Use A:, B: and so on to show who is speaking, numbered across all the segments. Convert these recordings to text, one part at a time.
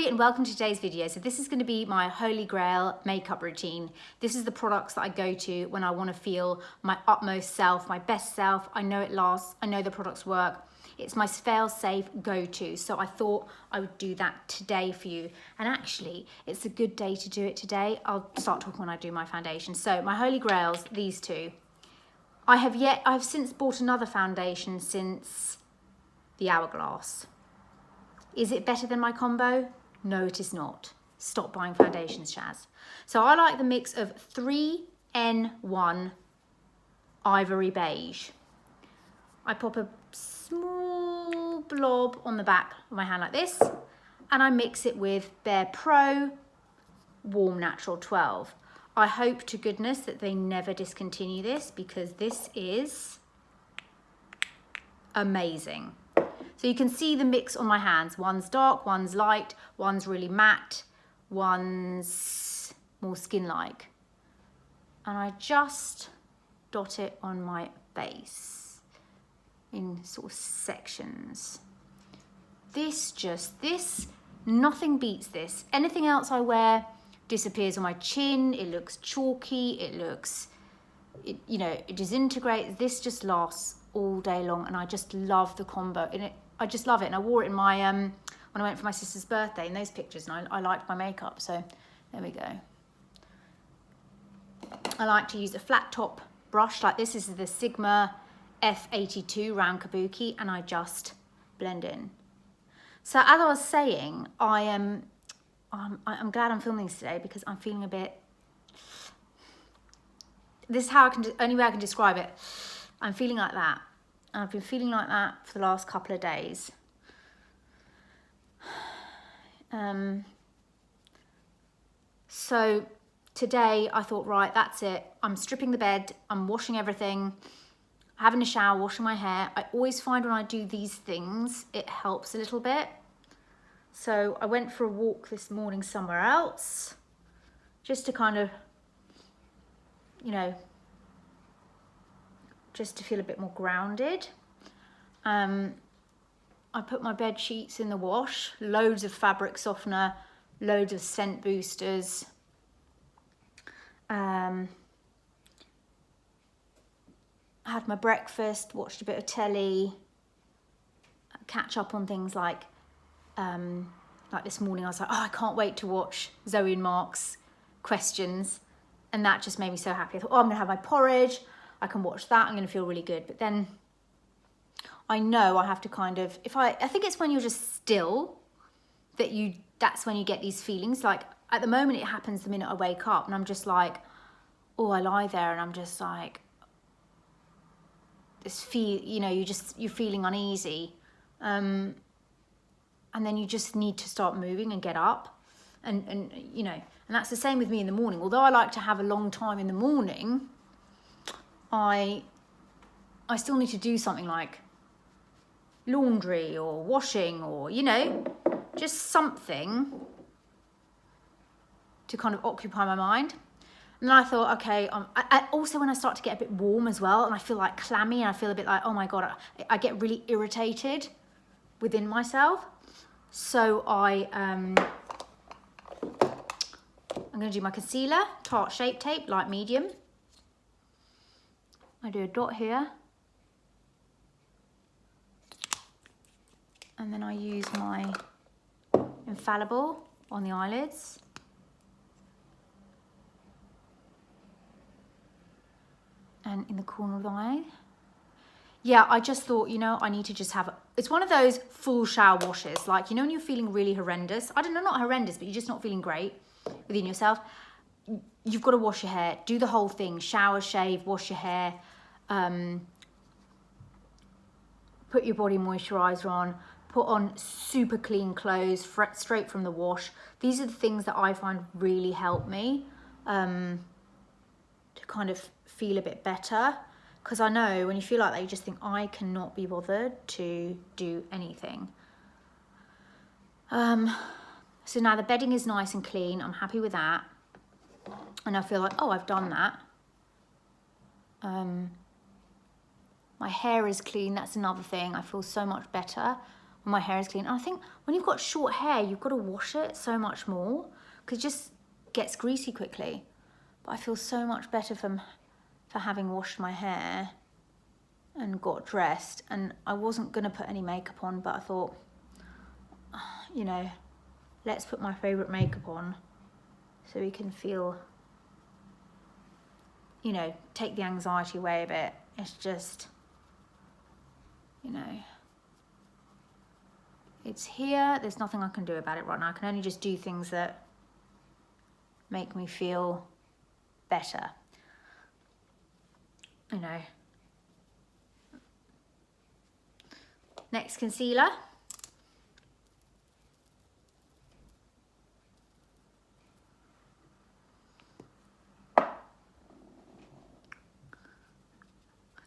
A: and welcome to today's video. So this is going to be my Holy Grail makeup routine. This is the products that I go to when I want to feel my utmost self, my best self. I know it lasts, I know the products work. It's my fail-safe go-to. So I thought I would do that today for you. And actually, it's a good day to do it today. I'll start talking when I do my foundation. So my Holy Grails, these two. I've since bought another foundation since the Hourglass. Is it better than my combo? No, it is not. Stop buying foundations, Shaz. So I like the mix of 3N1 Ivory Beige. I pop a small blob on the back of my hand like this, and I mix it with barePro Warm Natural 12. I hope to goodness that they never discontinue this because this is amazing. So you can see the mix on my hands. One's dark, one's light, one's really matte, one's more skin-like. And I just dot it on my base in sort of sections. Nothing beats this. Anything else I wear disappears on my chin. It looks chalky, it disintegrates. This just lasts all day long, and I just love the combo. I just love it, and I wore it in my when I went for my sister's birthday in those pictures, and I liked my makeup, so there we go. I like to use a flat top brush like this. This is the Sigma F82 round kabuki, and I just blend in. So as I was saying, I'm glad I'm filming this today because I'm feeling a bit. This is how only way I can describe it. I'm feeling like that. I've been feeling like that for the last couple of days. So today I thought, right, that's it. I'm stripping the bed, I'm washing everything, having a shower, washing my hair. I always find when I do these things, it helps a little bit. So I went for a walk this morning somewhere else, just to kind of, just to feel a bit more grounded. I put my bed sheets in the wash, loads of fabric softener, loads of scent boosters. I had my breakfast, watched a bit of telly, catch up on things like this morning I was like, oh, I can't wait to watch Zoe and Mark's questions. And that just made me so happy. I thought, oh, I'm gonna have my porridge. I can watch that, I'm gonna feel really good. But then I know I have to kind of, I think it's when you're just still that's when you get these feelings. Like at the moment it happens the minute I wake up and I'm just like, oh, I lie there and I'm just like, you're feeling uneasy. And then you just need to start moving and get up. And that's the same with me in the morning. Although I like to have a long time in the morning, I still need to do something like laundry or washing or, just something to kind of occupy my mind. And then I thought, okay, I also when I start to get a bit warm as well and I feel like clammy and I feel a bit like, oh my God, I get really irritated within myself. So I'm going to do my concealer, Tarte Shape Tape, light medium. I do a dot here. And then I use my Infaillible on the eyelids. And in the corner of the eye. Yeah, I just thought, I need to just have, it's one of those full shower washes. Like, when you're feeling really horrendous. I don't know, not horrendous, but you're just not feeling great within yourself. You've got to wash your hair, do the whole thing, shower, shave, wash your hair, put your body moisturizer on, put on super clean clothes, straight from the wash. These are the things that I find really help me to kind of feel a bit better. Because I know when you feel like that, you just think, I cannot be bothered to do anything. So now the bedding is nice and clean. I'm happy with that. And I feel like, oh, I've done that. My hair is clean. That's another thing. I feel so much better when my hair is clean. And I think when you've got short hair, you've got to wash it so much more because it just gets greasy quickly. But I feel so much better for having washed my hair and got dressed. And I wasn't going to put any makeup on, but I thought, you know, let's put my favourite makeup on so we can feel, you know, take the anxiety away a bit. It's just, you know, it's here. There's nothing I can do about it right now. I can only just do things that make me feel better, you know. Next concealer.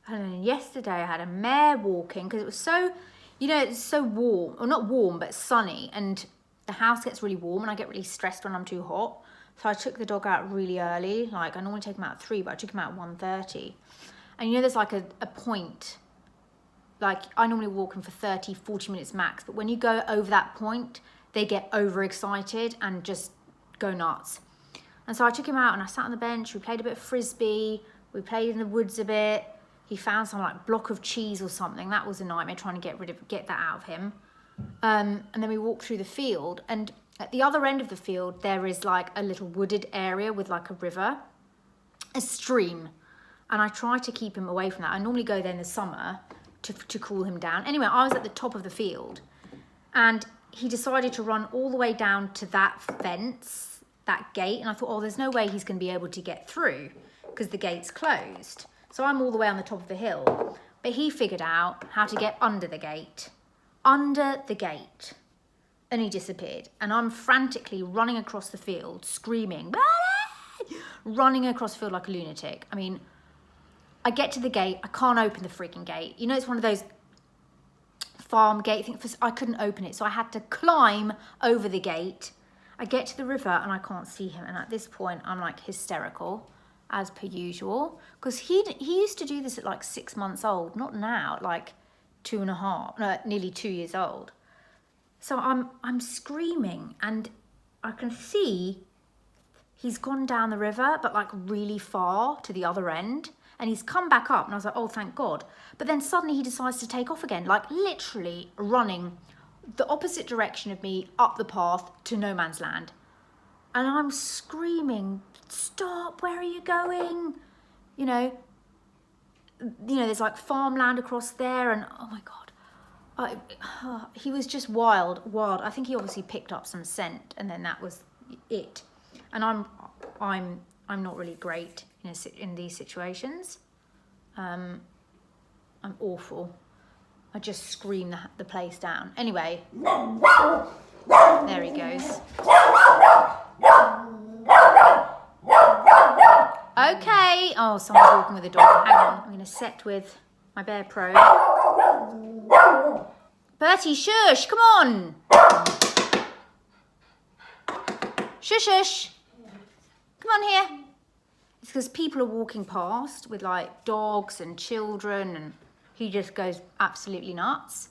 A: And yesterday I had a mare walking because it was so, you know, it's so warm, or not warm, but sunny, and the house gets really warm and I get really stressed when I'm too hot. So I took the dog out really early. Like, I normally take him out at 3, but I took him out at 1:30. And you know, there's like a point, like I normally walk him for 30, 40 minutes max, but when you go over that point, they get overexcited and just go nuts. And so I took him out and I sat on the bench, we played a bit of frisbee, we played in the woods a bit. He found some like block of cheese or something. That was a nightmare, trying to get that out of him. And then we walked through the field, and at the other end of the field, there is like a little wooded area with like a river, a stream. And I try to keep him away from that. I normally go there in the summer to cool him down. Anyway, I was at the top of the field and he decided to run all the way down to that fence, that gate. And I thought, oh, there's no way he's going to be able to get through because the gate's closed. So I'm all the way on the top of the hill, but he figured out how to get under the gate, and he disappeared. And I'm frantically running across the field, screaming, running across the field like a lunatic. I mean, I get to the gate, I can't open the freaking gate. You know, it's one of those farm gate things. I couldn't open it, so I had to climb over the gate. I get to the river and I can't see him. And at this point, I'm like hysterical, as per usual, because he used to do this at like 6 months old, not now, like 2.5, no, nearly 2 years old. So I'm screaming, and I can see he's gone down the river, but like really far to the other end, and he's come back up, and I was like, oh, thank God. But then suddenly he decides to take off again, like literally running the opposite direction of me up the path to no man's land. And I'm screaming, stop, where are you going? You know, there's like farmland across there, and oh my God, he was just wild. I think he obviously picked up some scent, and then that was it. And I'm not really great in these situations. I'm awful. I just scream the place down. Anyway, there he goes. Okay. Oh, someone's walking with a dog. Hang on. I'm going to set with my barePro. Bertie, shush. Come on. Shush, shush. Come on here. It's because people are walking past with like dogs and children, and he just goes absolutely nuts.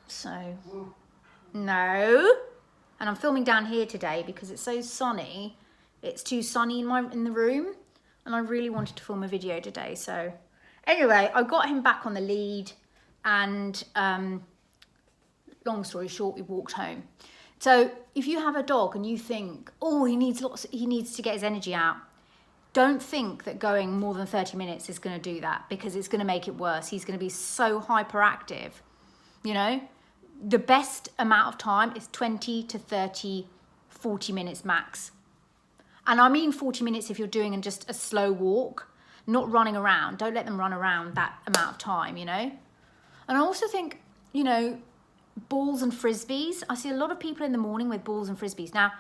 A: So, no. And I'm filming down here today because it's so sunny. It's too sunny in the room, and I really wanted to film a video today. So anyway, I got him back on the lead, and long story short, we walked home. So if you have a dog and you think, oh, he needs to get his energy out, don't think that going more than 30 minutes is going to do that, because it's going to make it worse. He's going to be so hyperactive, you know. The best amount of time is 20 to 30, 40 minutes max. And I mean 40 minutes if you're doing just a slow walk, not running around. Don't let them run around that amount of time, you know. And I also think, you know, balls and frisbees. I see a lot of people in the morning with balls and frisbees. Now,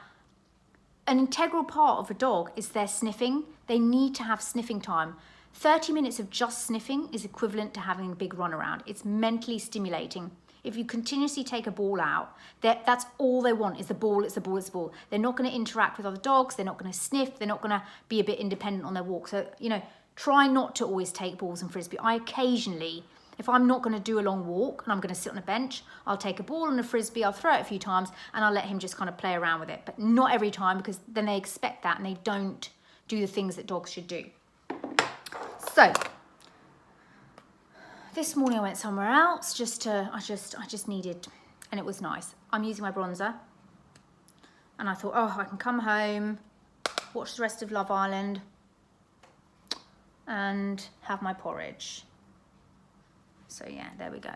A: an integral part of a dog is their sniffing. They need to have sniffing time. 30 minutes of just sniffing is equivalent to having a big run around. It's mentally stimulating. If you continuously take a ball out, that's all they want is the ball, it's the ball, it's the ball. They're not going to interact with other dogs. They're not going to sniff. They're not going to be a bit independent on their walk. So, you know, try not to always take balls and frisbee. I occasionally If I'm not going to do a long walk and I'm going to sit on a bench, I'll take a ball and a frisbee, I'll throw it a few times and I'll let him just kind of play around with it. But not every time, because then they expect that and they don't do the things that dogs should do. So this morning I went somewhere else I just needed, and it was nice. I'm using my bronzer and I thought, oh, I can come home, watch the rest of Love Island and have my porridge. So yeah, there we go.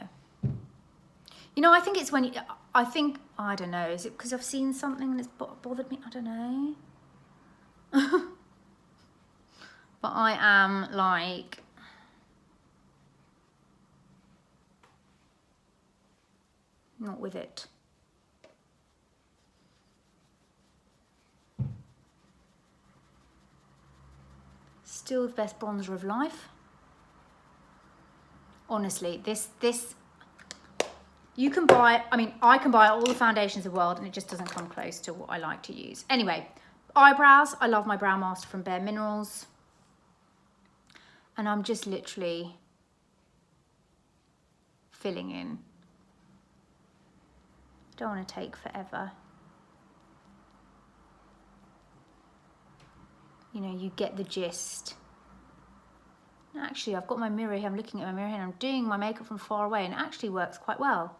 A: You know, I think it's when I don't know, is it because I've seen something and it's bothered me? I don't know. But I am like, not with it. Still the best bronzer of life. Honestly, this you can buy, I mean, I can buy all the foundations in the world and it just doesn't come close to what I like to use. Anyway, eyebrows, I love my Brow Master from bareMinerals. And I'm just literally filling in. Don't want to take forever. You know, you get the gist. Actually, I've got my mirror here, I'm looking at my mirror here and I'm doing my makeup from far away and it actually works quite well.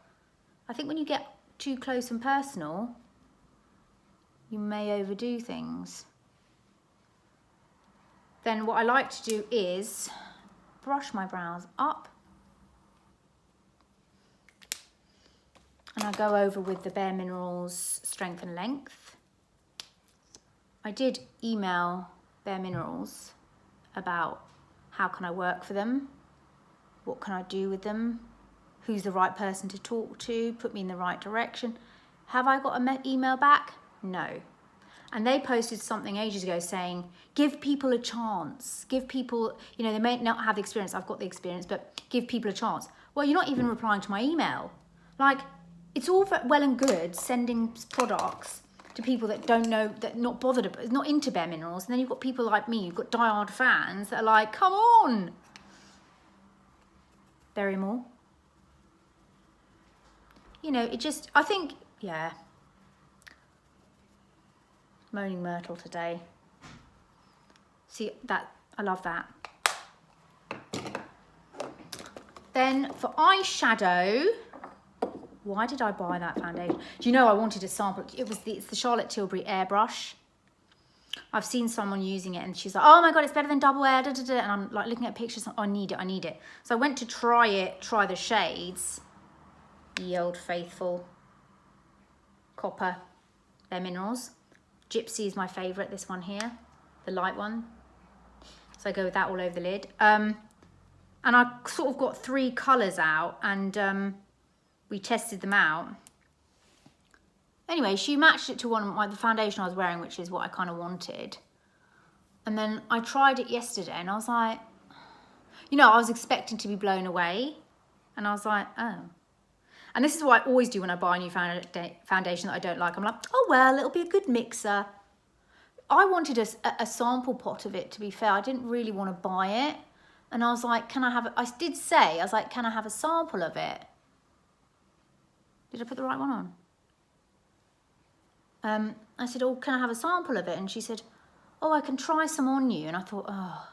A: I think when you get too close and personal, you may overdo things. Then what I like to do is brush my brows up and I go over with the bareMinerals Strength and Length. I did email bareMinerals about how can I work for them, what can I do with them, who's the right person to talk to, put me in the right direction. Have I got an email back? No. And they posted something ages ago saying, give people a chance. Give people, you know, they may not have the experience, I've got the experience, but give people a chance. Well, you're not even replying to my email. Like, it's all well and good sending products to people that don't know, that not bothered, not into bareMinerals. And then you've got people like me, you've got diehard fans that are like, come on. Barrymore. You know, it just, I think, yeah. Moaning Myrtle today. See, that, I love that. Then for eyeshadow, why did I buy that foundation? Do you know I wanted a sample? It's the Charlotte Tilbury airbrush. I've seen someone using it and she's like, oh my God, it's better than double air, da, da, da. And I'm like looking at pictures, oh, I need it. So I went to try the shades. Ye Old Faithful, Copper, bareMinerals. Gypsy is my favourite, this one here, the light one. So I go with that all over the lid. And I sort of got 3 colours out and we tested them out. Anyway, she matched it to the foundation I was wearing, which is what I kind of wanted. And then I tried it yesterday and I was like, you know, I was expecting to be blown away. And I was like, oh. And this is what I always do when I buy a new foundation that I don't like. I'm like, oh, well, it'll be a good mixer. I wanted a sample pot of it, to be fair. I didn't really want to buy it. And I was like, can I have it? I did say, I was like, can I have a sample of it? Did I put the right one on? I said, oh, can I have a sample of it? And she said, oh, I can try some on you. And I thought, oh,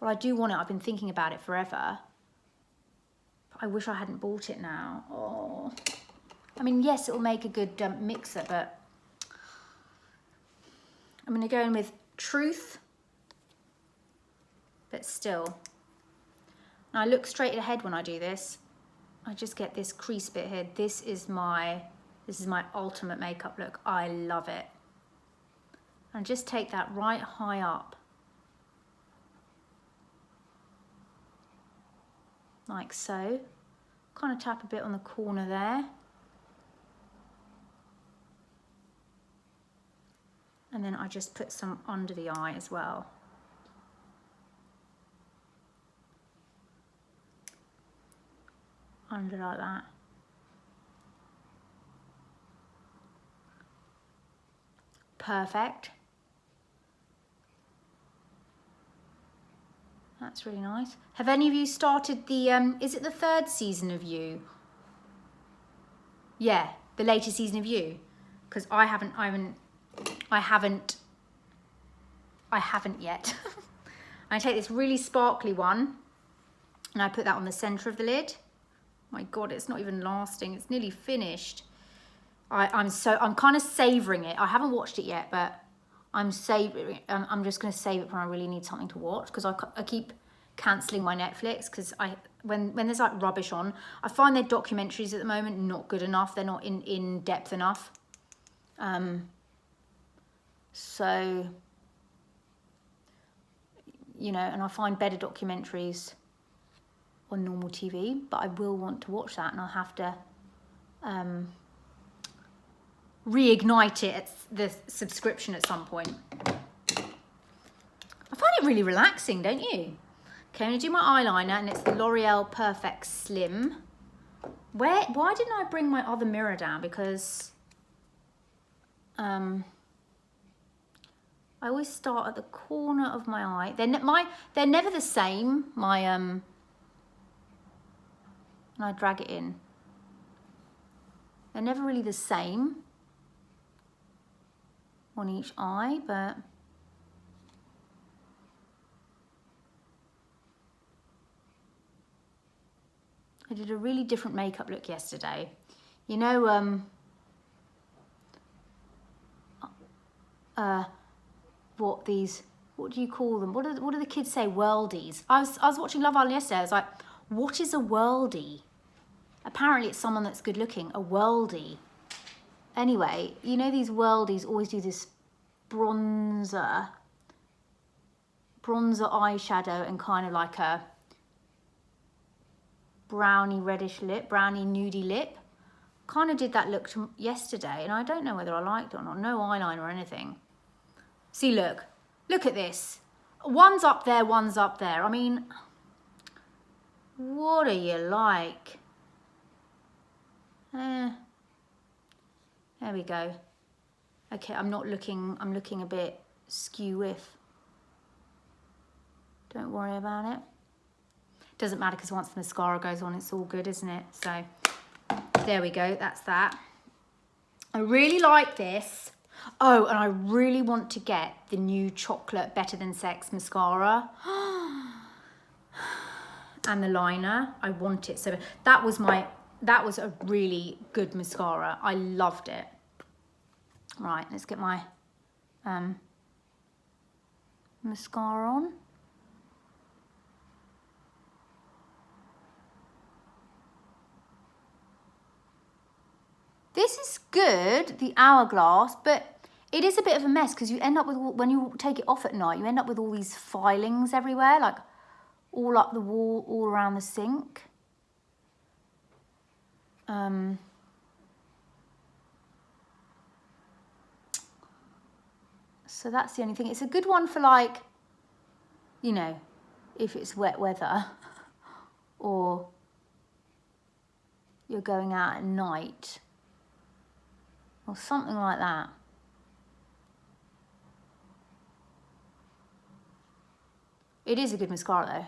A: well, I do want it. I've been thinking about it forever. I wish I hadn't bought it now. Oh, I mean, yes, it'll make a good mixer, but I'm going to go in with Truth, but still. Now I look straight ahead when I do this. I just get this crease bit here. This is my ultimate makeup look. I love it. And just take that right high up. Like so. Kind of tap a bit on the corner there. And then I just put some under the eye as well. Under like that. Perfect. That's really nice. Have any of you started the, is it the 3rd season of You? Yeah, the latest season of You. Because I haven't yet. I take this really sparkly one and I put that on the center of the lid. My God, it's not even lasting. It's nearly finished. I'm kind of savoring it. I haven't watched it yet, but I'm savoring it. I'm just going to save it when I really need something to watch, because I keep cancelling my Netflix because when there's like rubbish on, I find their documentaries at the moment not good enough. They're not in depth enough. So, you know, and I find better documentaries on normal TV, but I will want to watch that, and I'll have to reignite it at the subscription at some point. I find it really relaxing, don't you? Okay, I'm gonna do my eyeliner, and it's the L'Oreal Perfect Slim. Why didn't I bring my other mirror down? Because I always start at the corner of my eye. They're never the same. And I drag it in. They're never really the same on each eye, but I did a really different makeup look yesterday. You know, what do you call them? What do the kids say? Worldies. I was watching Love Island yesterday. I was like, what is a worldie? Apparently it's someone that's good looking, a worldie. Anyway, you know these worldies always do this bronzer eyeshadow and kind of like a brownie reddish lip, brownie nudie lip. Kind of did that look yesterday, and I don't know whether I liked it or not. No eyeliner or anything. See, look at this. One's up there, one's up there. I mean, what are you like? There we go. Okay, I'm looking a bit skew with. Don't worry about it. Doesn't matter, because once the mascara goes on, it's all good, isn't it? So there we go, that's that. I really like this. Oh, and I really want to get the new chocolate Better Than Sex mascara. And the liner, I want it. So that was a really good mascara. I loved it. Right, let's get my mascara on. This is good, the Hourglass, but it is a bit of a mess because you end up with, when you take it off at night, you end up with all these filings everywhere, like all up the wall, all around the sink. So that's the only thing. It's a good one for, like, you know, if it's wet weather or you're going out at night or something like that. It is a good mascara though.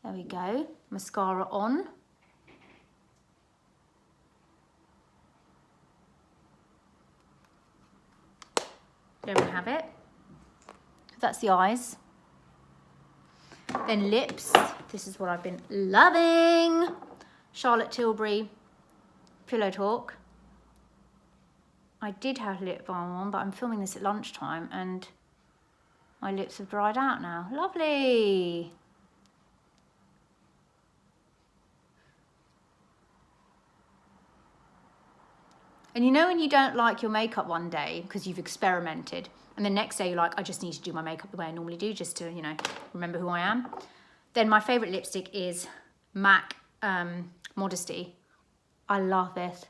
A: There we go, mascara on. There we have it. That's the eyes. Then lips. This is what I've been loving. Charlotte Tilbury Pillow Talk. I did have lip balm on, but I'm filming this at lunchtime and my lips have dried out now. Lovely. And you know when you don't like your makeup one day because you've experimented, and the next day you're like, I just need to do my makeup the way I normally do just to, you know, remember who I am. Then my favourite lipstick is MAC Modesty. I love this.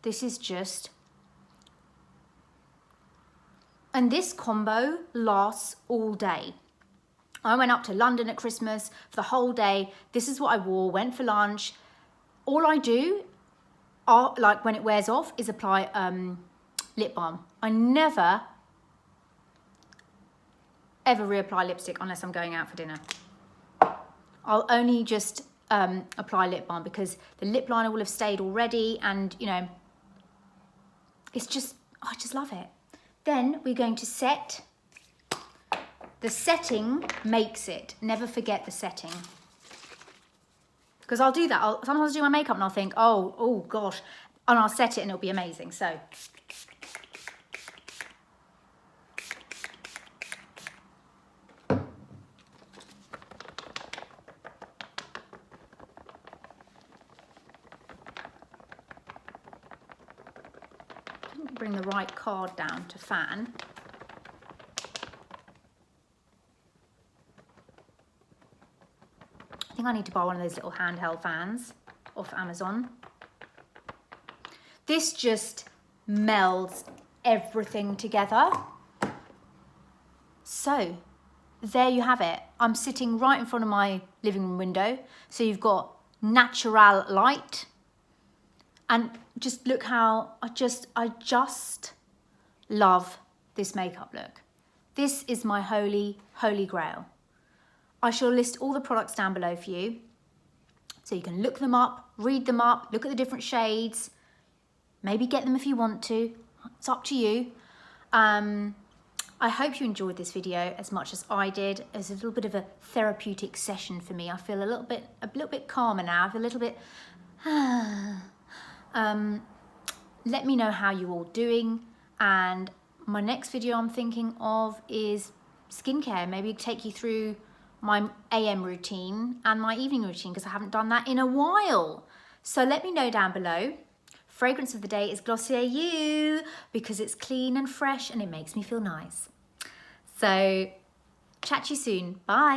A: This is just... And this combo lasts all day. I went up to London at Christmas for the whole day. This is what I wore, went for lunch. all I do, like when it wears off, is apply lip balm. I never, ever reapply lipstick unless I'm going out for dinner. I'll only just apply lip balm because the lip liner will have stayed already, and you know, it's just, I just love it. Then we're going to set. The setting makes it. Never forget the setting. Because I'll do that. Sometimes I'll do my makeup and I'll think, oh gosh, and I'll set it and it'll be amazing. So. Bring the right card down to fan. I think I need to buy one of those little handheld fans off Amazon. This just melds everything together. So there you have it. I'm sitting right in front of my living room window. So you've got natural light. And just look how I just love this makeup look. This is my holy grail. I shall list all the products down below for you. So you can look them up, read them up, look at the different shades. Maybe get them if you want to. It's up to you. I hope you enjoyed this video as much as I did. It was a little bit of a therapeutic session for me. I feel a little bit calmer now. I feel a little bit... let me know how you're all doing, and my next video I'm thinking of is skincare. Maybe take you through my AM routine and my evening routine, because I haven't done that in a while. So let me know down below. Fragrance of the day is Glossier You, because it's clean and fresh and it makes me feel nice. So chat to you soon. Bye.